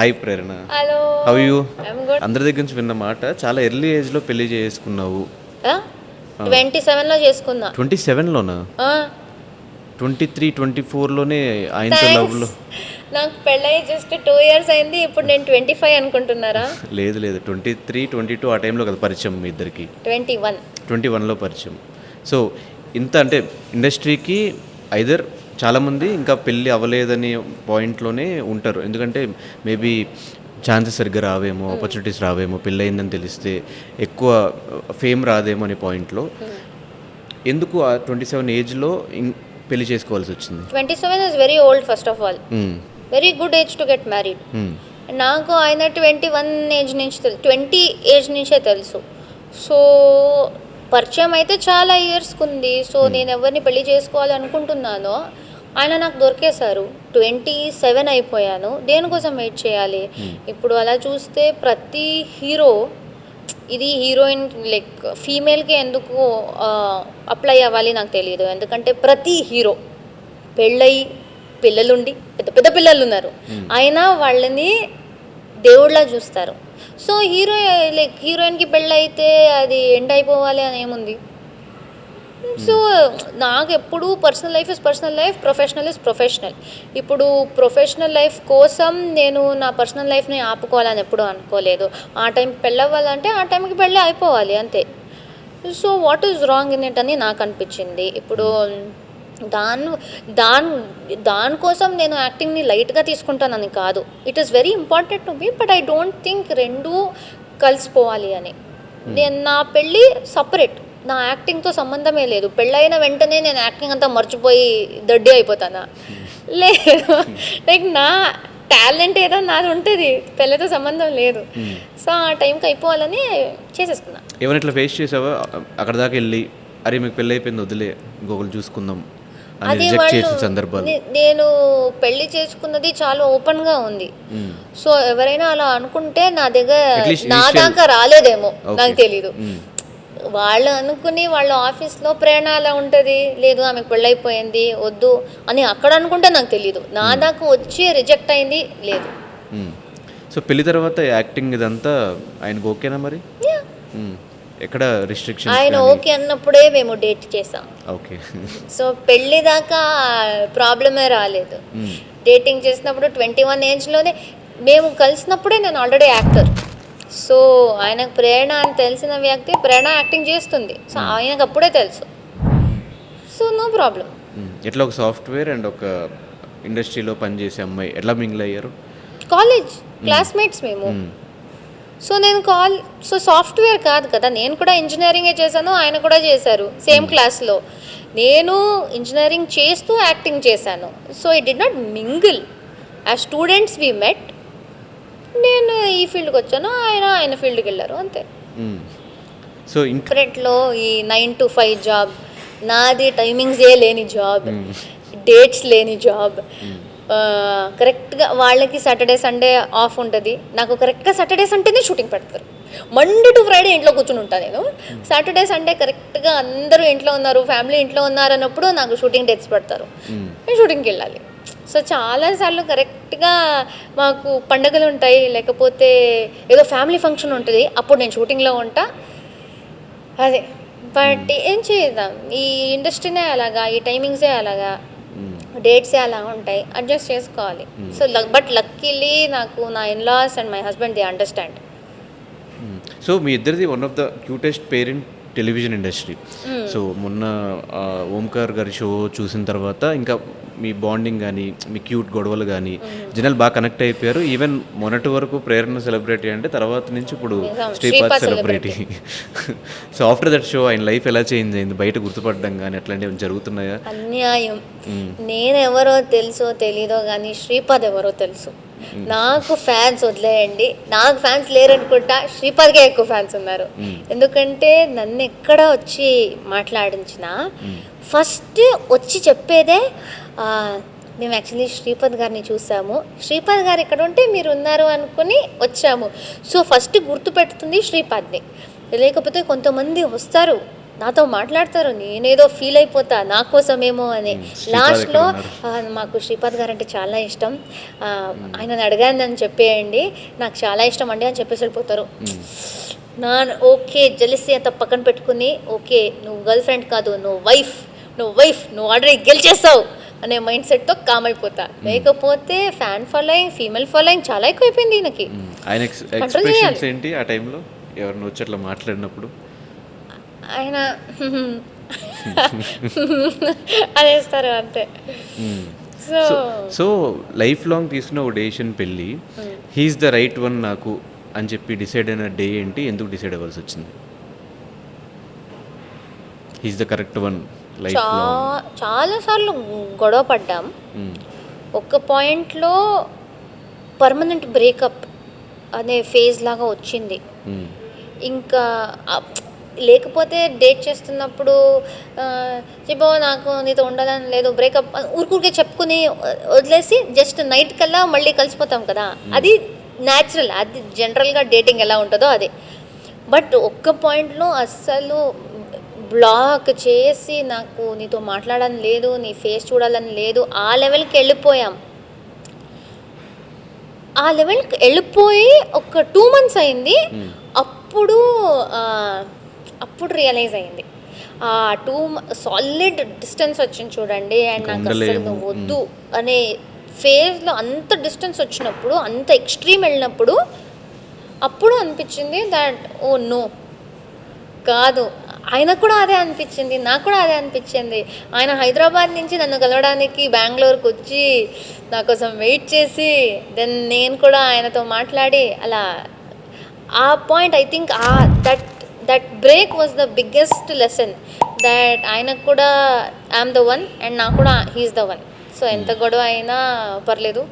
Hi Prerana, hello. How you? I'm good. అందరి దగ్గర నుంచి విన్న మాట చాలా ఎర్లీ ఏజ్లో పెళ్లి చేసుకున్నావు. 27లో చేసుకున్నా. 27లోనా? 23, 24లోనే ఆయనతో లవ్లో? నాకు పెళ్ళయి జస్ట్ 2 years అయింది. ఇప్పుడు నేను 25 అనుకుంటున్నారా? లేదు లేదు, 23, 22 ఆ టైంలో కదా పరిచయం మీ ఇద్దరికి? 21. 21లో పరిచయం. సో ఇంత అంటే ఇండస్ట్రీకి ఐదర్ చాలామంది ఇంకా పెళ్ళి అవ్వలేదని పాయింట్లోనే ఉంటారు. ఎందుకంటే మేబీ ఛాన్సెస్ సరిగ్గా రావేమో, ఆపర్చునిటీస్ రావేమో, పెళ్ళి అయిందని తెలిస్తే ఎక్కువ ఫేమ్ రాదేమో అనే పాయింట్లో. ఎందుకు ఆ 27 ఏజ్లో పెళ్లి చేసుకోవాల్సి వచ్చింది? 27 is very old first of all. Very good age to get married. నాకు ఆయన 21 ఏజ్ నుంచి 20 ఏజ్ నుంచే తెలుసు. సో పరిచయం అయితే చాలా ఇయర్స్కి ఉంది. సో నేను ఎవరిని పెళ్లి చేసుకోవాలి అనుకుంటున్నానో ఆయన నాకు దొరికేశారు. 27 అయిపోయాను, దేనికోసం వెయిట్ చేయాలి? ఇప్పుడు అలా చూస్తే ప్రతి హీరో, ఇది హీరోయిన్ లైక్ ఫీమేల్కి ఎందుకు అప్లై అవ్వాలి నాకు తెలియదు. ఎందుకంటే ప్రతి హీరో పెళ్ళయి పిల్లలుండి పెద్ద పెద్ద పిల్లలు ఉన్నారు, అయినా వాళ్ళని దేవుళ్ళ చూస్తారు. సో హీరోయిన్కి పెళ్ళైతే అది ఎండ్ అయిపోవాలి అని ఏముంది? సో నాకు ఎప్పుడు personal life is personal life, professional is professional. ఇప్పుడు ప్రొఫెషనల్ లైఫ్ కోసం నేను నా పర్సనల్ లైఫ్ని ఆపుకోవాలని ఎప్పుడూ అనుకోలేదు. ఆ టైంకి పెళ్ళి అవ్వాలంటే ఆ టైంకి పెళ్ళి అయిపోవాలి అంతే. So what is wrong in it అని నాకు అనిపించింది. ఇప్పుడు దానికోసం నేను యాక్టింగ్ని లైట్గా తీసుకుంటానని కాదు. It is very important to me, but I don't think రెండూ కలిసిపోవాలి అని. నా పెళ్ళి సపరేట్, నా యాక్టింగ్తో సంబంధమే లేదు. పెళ్ళైన వెంటనే నేను యాక్టింగ్ అంతా మర్చిపోయి దడ్డి అయిపోతానా? లేదు, లైక్ నా టాలెంట్ ఏదో నాది ఉంటుంది, పెళ్ళితో సంబంధం లేదు. సో ఆ టైంకి అయిపోవాలని చేసేసుకున్నా. ఏమైనా ఇట్లా ఫేస్ చేసావా అక్కడ దాకా వెళ్ళి, అరే మీకు పెళ్ళి అయిపోయింది వదిలే ఇంకొకరు చూసుకుందాం అని రిజెక్ట్ చేసిన సందర్భాలు? నేను పెళ్లి చేసుకున్నది చాలా ఓపెన్గా ఉంది. సో ఎవరైనా అలా అనుకుంటే నా దాకా రాలేదేమో, నాకు తెలీదు. వాళ్ళు అనుకుని వాళ్ళ ఆఫీస్లో ప్రేరణ అలా ఉంటుంది, లేదు ఆమెకు పెళ్ళైపోయింది వద్దు అని అక్కడ అనుకుంటే నాకు తెలీదు. నా దాకా వచ్చి రిజెక్ట్ అయింది లేదు. సో పెళ్లి తర్వాత యాక్టింగ్ ఇదంతా ఆయనకు ఓకేనా మరి? ఎక్కడ రిస్ట్రిక్షన్? ఆయన ఓకే అన్నప్పుడే మేము డేట్ చేసాం. ఓకే. సో పెళ్ళి దాకా ప్రాబ్లమే రాలేదు. డేటింగ్ చేసినప్పుడు 21 ఏజ్లోనే మేము కలిసినప్పుడే నేను ఆల్రెడీ యాక్టర్. సో ఆయనకు ప్రేరణ అని తెలిసిన వ్యక్తి ప్రేరణ యాక్టింగ్ చేస్తుంది. సో ఆయనకు అప్పుడే తెలుసు. So no problem. ఎట్లా ఒక సాఫ్ట్వేర్ అండ్ ఒక ఇండస్ట్రీలో పనిచేసే అమ్మాయి ఎట్లా మింగిల్ అయ్యారు? కాలేజ్ క్లాస్మేట్స్ మేము. సో సో సాఫ్ట్వేర్ కాదు కదా, నేను కూడా ఇంజనీరింగే చేశాను, ఆయన కూడా చేశారు సేమ్ క్లాస్లో. నేను ఇంజనీరింగ్ చేస్తూ యాక్టింగ్ చేశాను. So it did not mingle. As students we met. నేను ఈ ఫీల్డ్కి వచ్చాను, ఆయన ఫీల్డ్కి వెళ్ళారు అంతే. సో ఇంటర్నెట్లో ఈ 9 to 5 జాబ్, నాది టైమింగ్సే లేని జాబ్, డేట్స్ లేని జాబ్. కరెక్ట్గా వాళ్ళకి సాటర్డే సండే ఆఫ్ ఉంటుంది, నాకు కరెక్ట్గా సాటర్డే సండేనే షూటింగ్ పెడతారు. మండే టు ఫ్రైడే ఇంట్లో కూర్చుని ఉంటాను నేను. సాటర్డే సండే కరెక్ట్గా అందరూ ఇంట్లో ఉన్నారు, ఫ్యామిలీ ఇంట్లో ఉన్నారు అన్నప్పుడు నాకు షూటింగ్ డేట్స్ పెడతారు, నేను షూటింగ్కి వెళ్ళాలి. సో చాలాసార్లు కరెక్ట్గా మాకు పండుగలు ఉంటాయి, లేకపోతే ఏదో ఫ్యామిలీ ఫంక్షన్ ఉంటుంది, అప్పుడు నేను షూటింగ్లో ఉంటా. అదే, బట్ ఏం చేద్దాం, ఈ ఇండస్ట్రీనే అలాగా, ఈ టైమింగ్సే అలాగా, డేట్సే అలా ఉంటాయి, అడ్జస్ట్ చేసుకోవాలి. సో బట్ లక్కీలీ నాకు నా in-laws and my husband they understand. So మీ ఇద్దరిది one of the cutest pair in television industry. So మొన్న ఓంకార్ గారి షో చూసిన తర్వాత ఇంకా మీ బాండింగ్ కానీ, మీ క్యూట్ గొడవలు కానీ జనాలు బాగా కనెక్ట్ అయిపోయారు. ఈవెన్ మొన్నటి వరకు ప్రేరణ సెలబ్రిటీ అంటే తర్వాత నుంచి ఇప్పుడు Shripad celebrity. So after that show ఆయన లైఫ్ ఎలా చేంజ్ అయింది? బయట గుర్తుపడడం కానీ అట్లాంటివి జరుగుతున్నాయా? అన్యాయం. నేను ఎవరో తెలుసో తెలీదో కానీ శ్రీపాద్ ఎవరో తెలుసు. నాకు ఫ్యాన్స్ వదిలేయండి, నాకు ఫ్యాన్స్ లేరనుకుంటా, శ్రీపాద్కే ఎక్కువ ఫ్యాన్స్ ఉన్నారు. ఎందుకంటే నన్ను ఎక్కడ వచ్చి మాట్లాడించినా ఫస్ట్ వచ్చి చెప్పేదే, మేము యాక్చువల్లీ శ్రీపాద్ గారిని చూసాము, శ్రీపాద్ గారు ఇక్కడ ఉంటే మీరు ఉన్నారు అనుకుని వచ్చాము. సో ఫస్ట్ గుర్తుపెడుతుంది శ్రీపాద్ని. లేకపోతే కొంతమంది వస్తారు నాతో మాట్లాడతారు, నేనేదో ఫీల్ అయిపోతా నా కోసమేమో అని. లాస్ట్లో మాకు శ్రీపాద్ గారు అంటే చాలా ఇష్టం, ఆయనని అడిగాను అని చెప్పేయండి, నాకు చాలా ఇష్టం అండి అని చెప్పేసి వెళ్ళిపోతారు. నా ఓకే జెలసీ అంత పక్కన పెట్టుకుని, ఓకే నువ్వు గర్ల్ ఫ్రెండ్ కాదు, నువ్వు వైఫ్, నువ్వు ఆల్రెడీ గెలిచేస్తావు అనే మైండ్ సెట్తో కామ్ అయిపోతా. లేకపోతే ఫ్యాన్ ఫాలోయింగ్, ఫీమేల్ ఫాలోయింగ్ చాలా ఎక్కువైపోయింది ఈయనకి. ఆయన ఎక్స్ప్రెషన్స్ ఏంటి ఆ టైంలో ఎవరిని వచ్చి అట్లా మాట్లాడినప్పుడు? ఆయన అనేస్తారు అంతే. సో లైఫ్ లాంగ్ తీసుకున్న ఒక డెసిషన్ పెళ్ళి, హీఈస్ ద రైట్ వన్ నాకు అని చెప్పి డిసైడ్ అయిన డే ఏంటి? ఎందుకు డిసైడ్ అవ్వాల్సి వచ్చింది? He's the correct one life long. చాలాసార్లు గొడవ పడ్డాం. ఒక పాయింట్లో పర్మనెంట్ బ్రేకప్ అనే ఫేజ్ లాగా వచ్చింది. ఇంకా లేకపోతే డేట్ చేస్తున్నప్పుడు చెప్పో నాకు నీతో ఉండాలని లేదు, బ్రేకప్ ఊరికే చెప్పుకుని వదిలేసి జస్ట్ నైట్ కల్లా మళ్ళీ కలిసిపోతాం కదా, అది న్యాచురల్, అది జనరల్గా డేటింగ్ ఎలా ఉంటుందో అదే. బట్ ఒక్క పాయింట్లో అస్సలు బ్లాక్ చేసి నాకు నీతో మాట్లాడాలని లేదు, నీ ఫేస్ చూడాలని లేదు, ఆ లెవెల్కి వెళ్ళిపోయాం. ఆ లెవెల్కి వెళ్ళిపోయి ఒక 2 months అయింది. అప్పుడు రియలైజ్ అయింది. ఆ 2 సాలిడ్ డిస్టెన్స్ వచ్చింది చూడండి, అండ్ నాకు అసలు నువ్వు వద్దు అనే ఫేజ్లో అంత డిస్టెన్స్ వచ్చినప్పుడు, అంత ఎక్స్ట్రీమ్ వెళ్ళినప్పుడు అప్పుడు అనిపించింది దట్ ఓ నో కాదు. ఆయనకు కూడా అదే అనిపించింది, నాకు కూడా అదే అనిపించింది. ఆయన హైదరాబాద్ నుంచి నన్ను కలవడానికి బెంగళూరుకి వచ్చి నా కోసం వెయిట్ చేసి, దెన్ నేను కూడా ఆయనతో మాట్లాడి అలా ఆ point I think that break was the biggest lesson that ఆయనకు కూడా ఐఎమ్ ద వన్ అండ్ నాకు కూడా హీఈస్ ద వన్. సో ఎంత గొడవ అయినా పర్లేదు,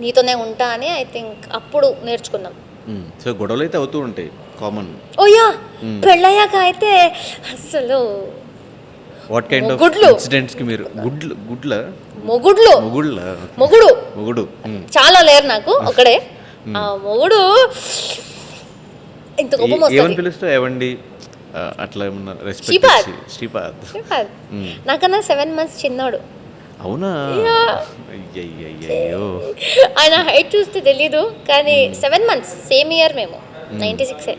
నీతోనే ఉంటా అని ఐ థింక్ అప్పుడు నేర్చుకున్నాం. సో గొడవలు అయితే అవుతూ ఉంటాయి, కామన్. ఓ యా, పెళ్ళయ్యాక అయితే అసలు వాట్ కైండ్ ఆఫ్ ఇన్సిడెంట్స్ కి మీరు మొగుడు చాలా లేరు నాకు, ఒకడే. ఆ మొగుడు ఇంత కోపం వస్తుంది. ఏమని పిలుస్తా ఏవండి అట్లా ఏమన్నా రెస్పెక్ట్? శ్రీపాద్ నాకన్నా 7 months చిన్నోడు. అవునా? అయ్యో, ఆయన హైట్ చూస్తే తెలీదు కానీ 7 months సేమ్ ఇయర్, మేము 96.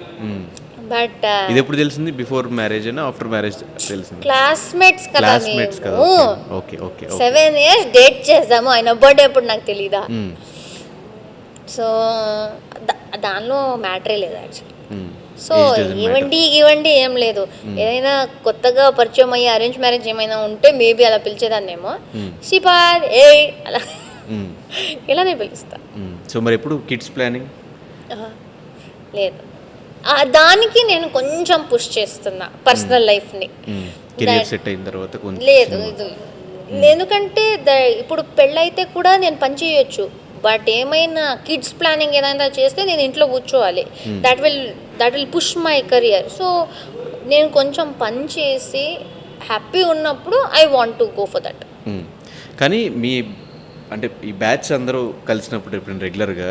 బట్ ఇది ఎప్పుడు తెలిసింది? బిఫోర్ మ్యారేజ్ అయినా ఆఫ్టర్ మ్యారేజ్ తెలిసింది? క్లాస్మేట్స్ కదా మేము. Okay okay. 7 years డేట్ చేద్దాము, ఆయన బర్త్డే ఎప్పుడు నాకు తెలీదా. సో దానిలో మ్యాటరే లేదు యాక్చువల్లీ. సో ఇవ్వండి ఏం లేదు. ఏదైనా కొత్తగా పరిచయం అయ్యి అరేంజ్ మ్యారేజ్ ఏమైనా ఉంటే మేబీ అలా పిలిచేదాన్నేమో. శ్రీపాద్ ఏ అలా ఇలానే పిలుస్తా. సో మరి ఎప్పుడు కిడ్స్ ప్లానింగ్ లేదు, దానికి నేను కొంచెం పుష్ చేస్తున్నా పర్సనల్ లైఫ్ని. సెట్ అయిన తర్వాత లేదు, ఎందుకంటే ఇప్పుడు పెళ్ళైతే కూడా నేను పని చేయొచ్చు, బట్ ఏమైనా కిడ్స్ ప్లానింగ్ ఏదైనా చేస్తే నేను ఇంట్లో కూర్చోవాలి. That will push my career. So నేను కొంచెం పని చేసి హ్యాపీ ఉన్నప్పుడు I want to go for that. కానీ మీ అంటే ఈ బ్యాచ్ అందరూ కలిసినప్పుడు ఎప్పుడైనా రెగ్యులర్గా,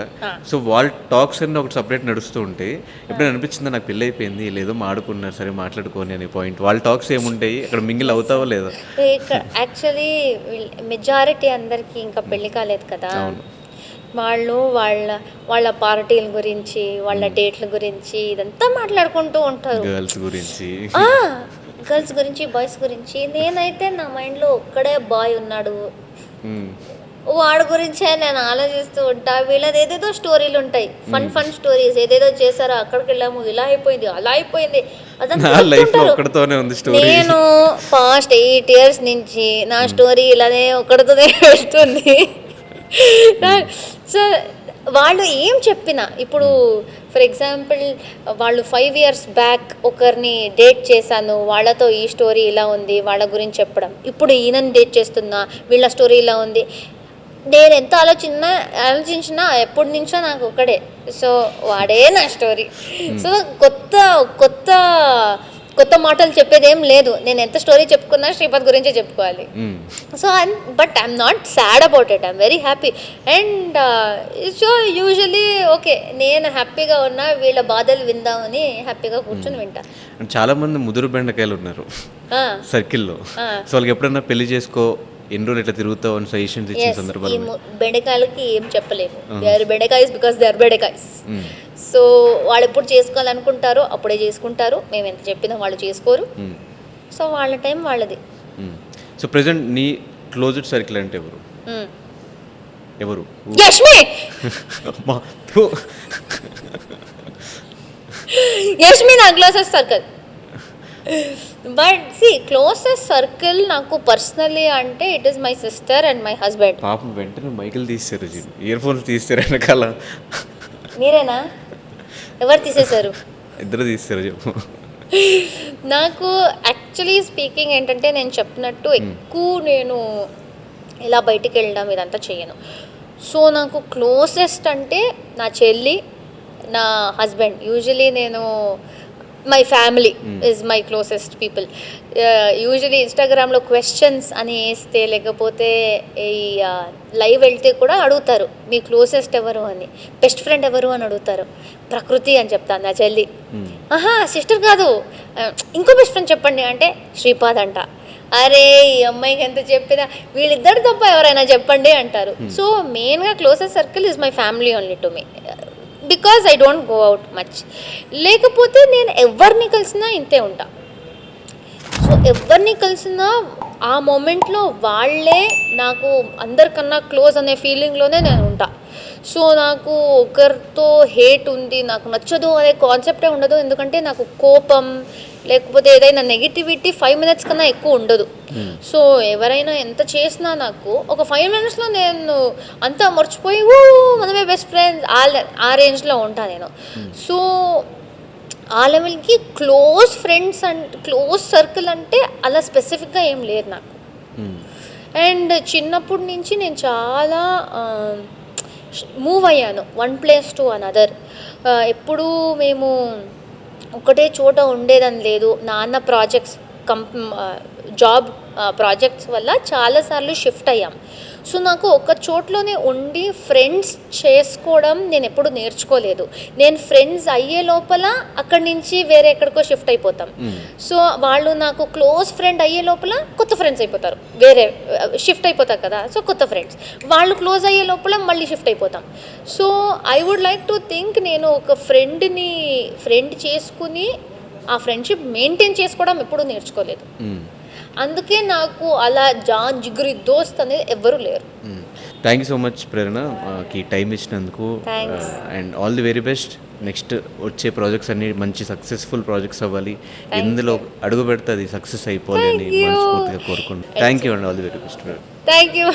సో వాళ్ళ టాక్స్ అన్నీ ఒకటి సపరేట్ నడుస్తూ ఉంటే ఎప్పుడైనా అనిపించిందా నాకు పెళ్ళి అయిపోయింది లేదో మాడుకున్నారు సరే మాట్లాడుకోని అనే పాయింట్? వాళ్ళ టాక్స్ ఏముంటాయి అక్కడ, మింగిల్ అవుతావో లేదా? యాక్చువల్లీ మెజారిటీ అందరికీ ఇంకా పెళ్ళి కాలేదు కదా, వాళ్ళు వాళ్ళ పార్టీల గురించి, వాళ్ళ డేట్ల గురించి ఇదంతా మాట్లాడుకుంటూ ఉంటారు. గర్ల్స్ గురించి బాయ్స్ గురించి. నేనైతే నా మైండ్లో ఒక్కడే బాయ్ ఉన్నాడు, వాడి గురించే నేను ఆలోచిస్తూ ఉంటా. వీళ్ళది ఏదేదో స్టోరీలు ఉంటాయి, ఫన్ స్టోరీస్, ఏదేదో చేశారో, అక్కడికి వెళ్ళాము, ఇలా అయిపోయింది అలా అయిపోయింది అదంతా. నేను పాస్ట్ 8 years నుంచి నా స్టోరీ ఇలానే ఒకటితోనే వెళ్తుంది. సో వాళ్ళు ఏం చెప్పినా, ఇప్పుడు ఫర్ ఎగ్జాంపుల్ వాళ్ళు 5 years బ్యాక్ ఒకరిని డేట్ చేశాను, వాళ్ళతో ఈ స్టోరీ ఇలా ఉంది, వాళ్ళ గురించి చెప్పడం. ఇప్పుడు ఈయనని డేట్ చేస్తున్నా, వీళ్ళ స్టోరీ ఇలా ఉంది. నేను ఎంత ఆలోచించినా ఎప్పటి నుంచో నాకు ఒకడే, సో వాడే నా స్టోరీ. సో కొత్త కొత్త మాటలు చెప్పేది ఏం లేదు. నేను ఎంత స్టోరీ చెప్పుకున్నా శ్రీపద్ గురించే చెప్పుకోవాలి. So but I'm not sad about it, I'm very happy. And so usually okay, నేను హ్యాపీగా ఉన్నా, వీళ్ళ బాధలు విందామని హ్యాపీగా కూర్చొని వింటా. చాలా మంది ముదురు బెండకాయలు ఉన్నారు సర్కిల్లో. సో వాళ్ళకి ఎప్పుడైనా పెళ్లి చేసుకో, ఎన్ని రోజులు ఇట్లా తిరుగుతావు అని సజెషన్స్ ఇచ్చిన సందర్భాలు? బెండకాయలకి ఏం చెప్పలేము. దే ఆర్ బెండకాయస్ బికాస్ దే ఆర్ బెండకాయస్. సో వాళ్ళు ఎప్పుడు చేసుకోవాలనుకుంటారో అప్పుడే చేసుకుంటారు. మేము ఎంత చెప్పినా వాళ్ళు చేసుకోరు. సో వాళ్ళ టైం వాళ్ళది. సో ప్రెసెంట్ నీ క్లోజ్డ్ సర్కిల్ అంటే ఎవరు? ఎవరు? యష్మి. యష్మి నా క్లోజెస్ట్ సర్కిల్. బట్ సి క్లోజెస్ట్ సర్కిల్ నాకు పర్సనలీ అంటే it is my sister and my husband. పాపం వెంటనే మైకిల్ తీస్తారు, ఇయర్ ఫోన్స్ తీస్తారు వెనకాల. మీరేనా? ఎవరు తీసేశారు? ఇద్దరు తీస్తారు చెప్పు. నాకు యాక్చువల్లీ స్పీకింగ్ ఏంటంటే, నేను చెప్పినట్టు ఎక్కువ నేను ఇలా బయటికి వెళ్ళడం ఇదంతా చేయను. సో నాకు క్లోజెస్ట్ అంటే నా చెల్లి, నా హస్బెండ్. యూజువలీ నేను my family is my closest people. Usually ఇన్స్టాగ్రామ్లో క్వశ్చన్స్ అని వేస్తే, లేకపోతే ఈ లైవ్ వెళ్తే కూడా అడుగుతారు మీ క్లోజెస్ట్ ఎవరు అని, బెస్ట్ ఫ్రెండ్ ఎవరు అని అడుగుతారు. ప్రకృతి అని చెప్తాను, నా చెల్లి. సిస్టర్ కాదు, ఇంకో బెస్ట్ ఫ్రెండ్ చెప్పండి అంటే శ్రీపాద్ అంట. అరే ఈ అమ్మాయికి ఎంత చెప్పినా వీళ్ళిద్దరు తప్ప ఎవరైనా చెప్పండి అంటారు. సో మెయిన్గా closest circle is my family only to me, because I don't go out much. లేకపోతే నేను ఎవరిని కలిసినా ఇంతే ఉంటా. సో ఎవరిని కలిసినా ఆ మూమెంట్లో వాళ్ళే నాకు అందరికన్నా క్లోజ్ అనే ఫీలింగ్లోనే నేను ఉంటా. సో నాకు ఒకరితో హేట్ ఉంది, నాకు నచ్చదు అనే కాన్సెప్టే ఉండదు. ఎందుకంటే నాకు కోపం లేకపోతే ఏదైనా నెగిటివిటీ 5 minutes కన్నా ఎక్కువ ఉండదు. సో ఎవరైనా ఎంత చేసినా నాకు ఒక 5 minutesలో నేను అంతా మర్చిపోయి మనమే బెస్ట్ ఫ్రెండ్స్ ఆ రేంజ్లో ఉంటాను నేను. సో ఆ లెవెల్కి క్లోజ్ ఫ్రెండ్స్ అంటే, క్లోజ్ సర్కిల్ అంటే అలా స్పెసిఫిక్గా ఏం లేదు నాకు. అండ్ చిన్నప్పటి నుంచి నేను చాలా మూవ్ అయ్యాను వన్ ప్లేస్ టు అనదర్. ఎప్పుడూ మేము ఒకటే చోట ఉండేదని లేదు. నాన్న ప్రాజెక్ట్స్ జాబ్ ప్రాజెక్ట్స్ వల్ల చాలాసార్లు షిఫ్ట్ అయ్యాం. సో నాకు ఒక చోట్లోనే ఉండి ఫ్రెండ్స్ చేసుకోవడం నేను ఎప్పుడు నేర్చుకోలేదు. నేను ఫ్రెండ్స్ అయ్యే లోపల అక్కడి నుంచి వేరే ఎక్కడికో షిఫ్ట్ అయిపోతాం. సో వాళ్ళు నాకు క్లోజ్ ఫ్రెండ్ అయ్యే లోపల కొత్త ఫ్రెండ్స్ అయిపోతారు, వేరే షిఫ్ట్ అయిపోతారు కదా. సో కొత్త ఫ్రెండ్స్, వాళ్ళు క్లోజ్ అయ్యే లోపల మళ్ళీ షిఫ్ట్ అయిపోతాం. So I would like to think నేను ఒక ఫ్రెండ్ చేసుకుని ఆ ఫ్రెండ్షిప్ మెయింటైన్ చేసుకోవడం ఎప్పుడూ నేర్చుకోలేదు. అందుకే నాకు అలా జాన్ జిగురి దోస్త్ అనేది ఎవ్వరూ లేరు. థ్యాంక్ యూ సో మచ్ ప్రేరణ, ఈ టైం ఇచ్చినందుకు. And all the very best. Next వచ్చే ప్రాజెక్ట్స్ అన్ని మంచి సక్సెస్ఫుల్ ప్రాజెక్ట్స్ అవ్వాలి. ఎందులో అడుగు పెడితే అది సక్సెస్ అయిపోవాలి అని మనస్ఫూర్తిగా కోరుకుంటున్నాను. Thank you and all the very best. Thank you.